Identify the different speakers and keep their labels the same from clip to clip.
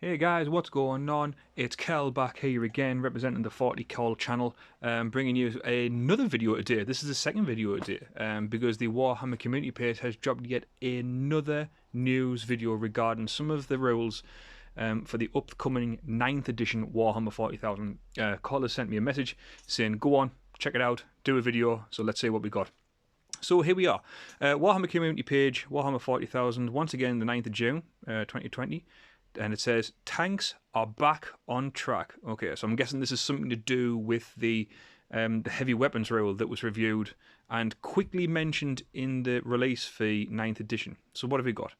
Speaker 1: Hey guys, what's going on? It's Kel back here again, representing the 40k channel, bringing you another video today. This is the second video today, because the Warhammer community page has dropped yet another news video regarding some of the rules for the upcoming 9th edition Warhammer 40,000. Caller sent me a message saying, go on, check it out, do a video, so let's see what we got. So here we are, Warhammer community page, Warhammer 40,000, once again the 9th of June, 2020. And it says, tanks are back on track. Okay, so I'm guessing this is something to do with the heavy weapons rule that was reviewed and quickly mentioned in the release for 9th edition. So what have we got?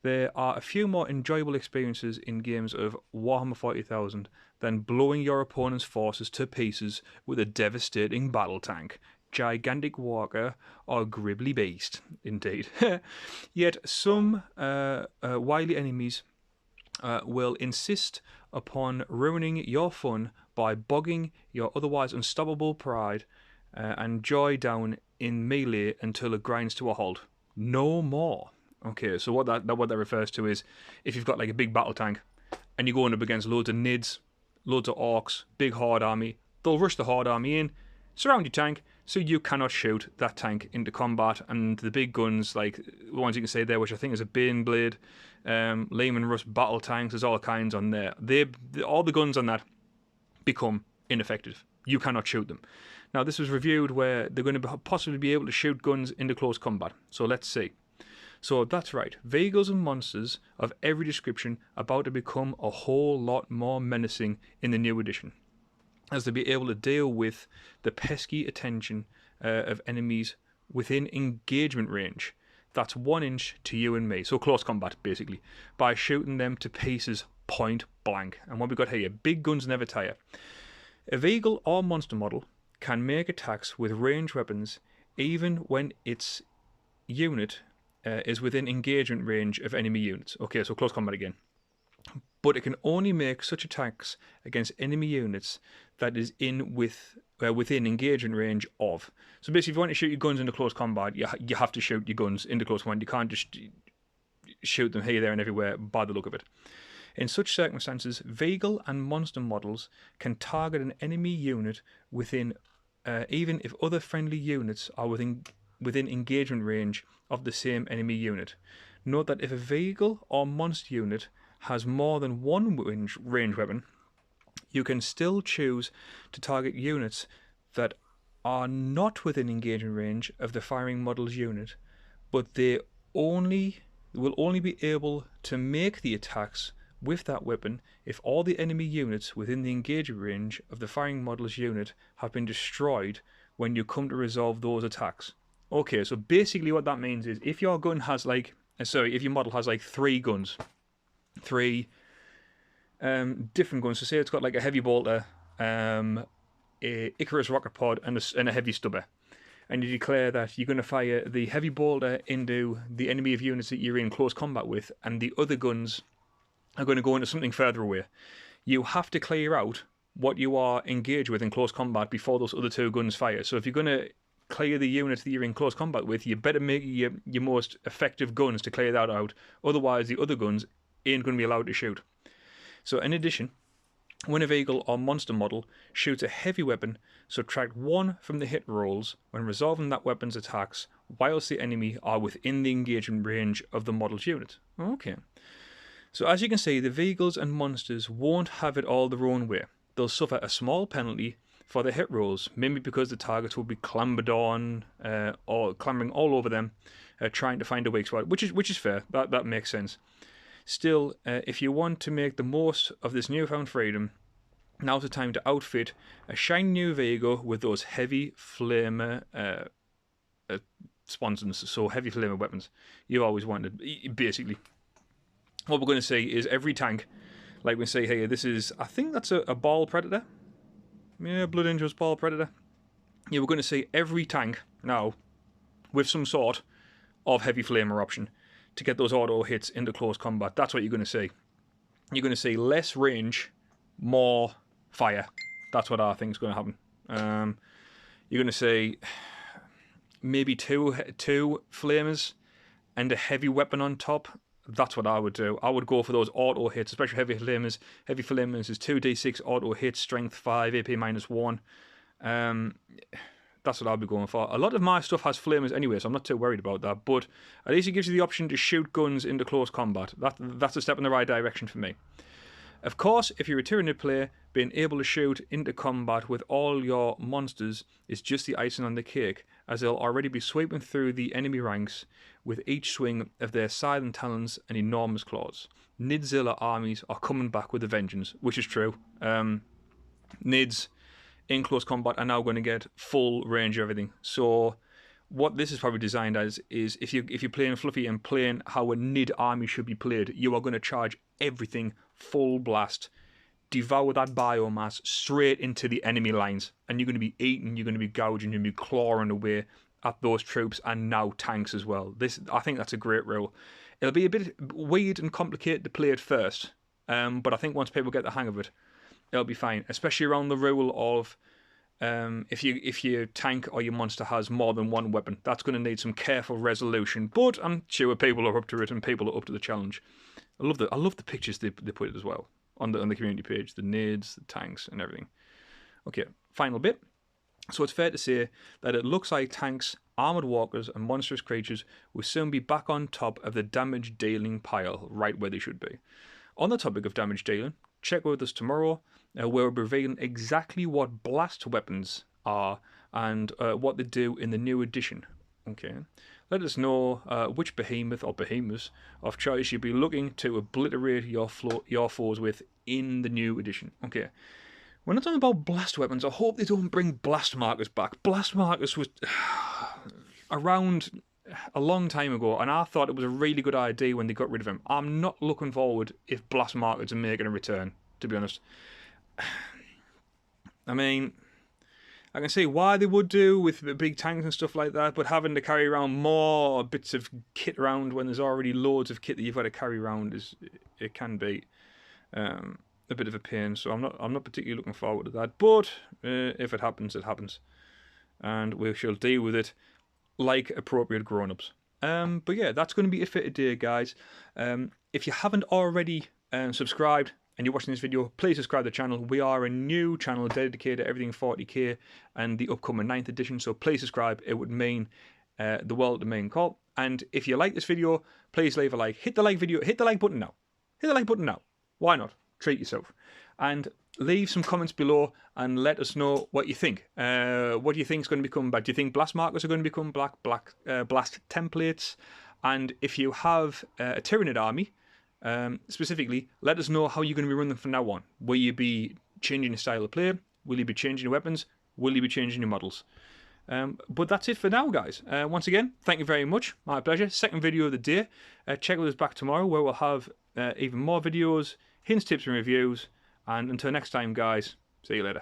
Speaker 1: There are a few more enjoyable experiences in games of Warhammer 40,000 than blowing your opponent's forces to pieces with a devastating battle tank, gigantic walker, or gribbly beast, indeed. Yet some wily enemies will insist upon ruining your fun by bogging your otherwise unstoppable pride and joy down in melee until it grinds to a halt. No more. Okay, so what that refers to is if you've got like a big battle tank and you're going up against loads of nids, loads of orcs, big horde army, they'll rush the horde army in, surround your tank, so you cannot shoot that tank into combat. And the big guns, like the ones you can say there, which I think is a Baneblade, Lehman Russ battle tanks, there's all kinds on there. All the guns on that become ineffective. You cannot shoot them. Now, this was reviewed where they're going to possibly be able to shoot guns into close combat. So let's see. So that's right, vehicles and monsters of every description about to become a whole lot more menacing in the new edition, as they'll be able to deal with the pesky attention of enemies within engagement range. That's 1 inch to you and me, so close combat basically, by shooting them to pieces point blank. And what we got here, big guns never tire. A vehicle or monster model can make attacks with ranged weapons even when its unit is within engagement range of enemy units. Okay, so close combat again. But it can only make such attacks against enemy units that is within engagement range of. So basically, if you want to shoot your guns into close combat, you have to shoot your guns into close combat. You can't just shoot them here, there, and everywhere by the look of it. In such circumstances, vehicle and monster models can target an enemy unit within, even if other friendly units are within engagement range of the same enemy unit. Note that if a vehicle or monster unit has more than one range weapon, you can still choose to target units that are not within engagement range of the firing model's unit, but they will only be able to make the attacks with that weapon if all the enemy units within the engagement range of the firing model's unit have been destroyed when you come to resolve those attacks. Okay, so basically what that means is if your gun has if your model has like 3 guns, 3 different guns. So say it's got like a heavy bolter, a Icarus rocket pod, and a heavy stubber, and you declare that you're going to fire the heavy bolter into the enemy of units that you're in close combat with, and the other guns are going to go into something further away. You have to clear out what you are engaged with in close combat before those other 2 guns fire. So if you're going to clear the units that you're in close combat with, you better make your most effective guns to clear that out. Otherwise, the other guns ain't going to be allowed to shoot. So in addition, when a vehicle or monster model shoots a heavy weapon, subtract 1 from the hit rolls when resolving that weapon's attacks whilst the enemy are within the engagement range of the model's unit. Okay. So as you can see, the vehicles and monsters won't have it all their own way. They'll suffer a small penalty for the hit rolls, maybe because the targets will be clambered on or clambering all over them, trying to find a weak spot, which is fair. That makes sense. Still, if you want to make the most of this newfound freedom, now's the time to outfit a shiny new vehicle with those heavy flamer sponsons, so heavy flamer weapons you always wanted. Basically, what we're going to see is every tank, like we say here, this is, I think that's a ball predator. Yeah, Blood Angel's ball predator. Yeah, we're going to see every tank now with some sort of heavy flamer option to get those auto hits into close combat. That's what you're going to see. You're going to see less range, more fire. That's what I think is going to happen. You're going to see maybe two flamers and a heavy weapon on top, that's what I would do. I would go for those auto hits, especially heavy flammers. Heavy flammers is 2d6 auto hits, strength 5, AP -1. That's what I'll be going for. A lot of my stuff has flamers anyway, so I'm not too worried about that. But at least it gives you the option to shoot guns into close combat. That's a step in the right direction for me. Of course, if you're a Tyranid player, being able to shoot into combat with all your monsters is just the icing on the cake, as they'll already be sweeping through the enemy ranks with each swing of their silent talons and enormous claws. Nidzilla armies are coming back with a vengeance, which is true. Nids in close combat are now going to get full range of everything. So what this is probably designed as is if you're playing Fluffy and playing how a Nid army should be played, you are going to charge everything full blast, devour that biomass straight into the enemy lines, and you're going to be eating, you're going to be gouging, you're going to be clawing away at those troops and now tanks as well. I think that's a great rule. It'll be a bit weird and complicated to play at first, but I think once people get the hang of it, it'll be fine, especially around the rule of if your tank or your monster has more than one weapon. That's going to need some careful resolution, but I'm sure people are up to it and people are up to the challenge. I love the pictures they put it as well on the community page, the nids, the tanks, and everything. Okay, final bit. So it's fair to say that it looks like tanks, armoured walkers, and monstrous creatures will soon be back on top of the damage dealing pile, right where they should be. On the topic of damage dealing, check with us tomorrow, where we'll be revealing exactly what blast weapons are and what they do in the new edition. Okay, let us know which behemoth or behemoths of choice you'll be looking to obliterate your foes with in the new edition. Okay, when I'm talking about blast weapons, I hope they don't bring blast markers back. Blast markers was around a long time ago, and I thought it was a really good idea when they got rid of them. I'm not looking forward if blast markers are making a return, to be honest. I mean, I can see why they would do with big tanks and stuff like that, but having to carry around more bits of kit around when there's already loads of kit that you've got to carry around it can be a bit of a pain. So I'm not particularly looking forward to that. But if it happens, it happens, and we shall deal with it like appropriate grown-ups. But yeah, that's going to be it for today, guys. If you haven't already subscribed and you're watching this video, please subscribe to the channel. We are a new channel dedicated to everything 40k and the upcoming 9th edition, so please subscribe. It would mean the world to me. Call. And if you like this video, please leave a like. Hit the like button now. Hit the like button now. Why not? Treat yourself. And leave some comments below and let us know what you think. What do you think is going to become back? Do you think blast markers are going to become blast templates? And if you have a Tyranid army, specifically, let us know how you're going to be running them from now on. Will you be changing your style of play? Will you be changing your weapons? Will you be changing your models? But that's it for now, guys. Once again, thank you very much. My pleasure. Second video of the day. Check with us back tomorrow, where we'll have even more videos, hints, tips, and reviews. And until next time, guys, see you later.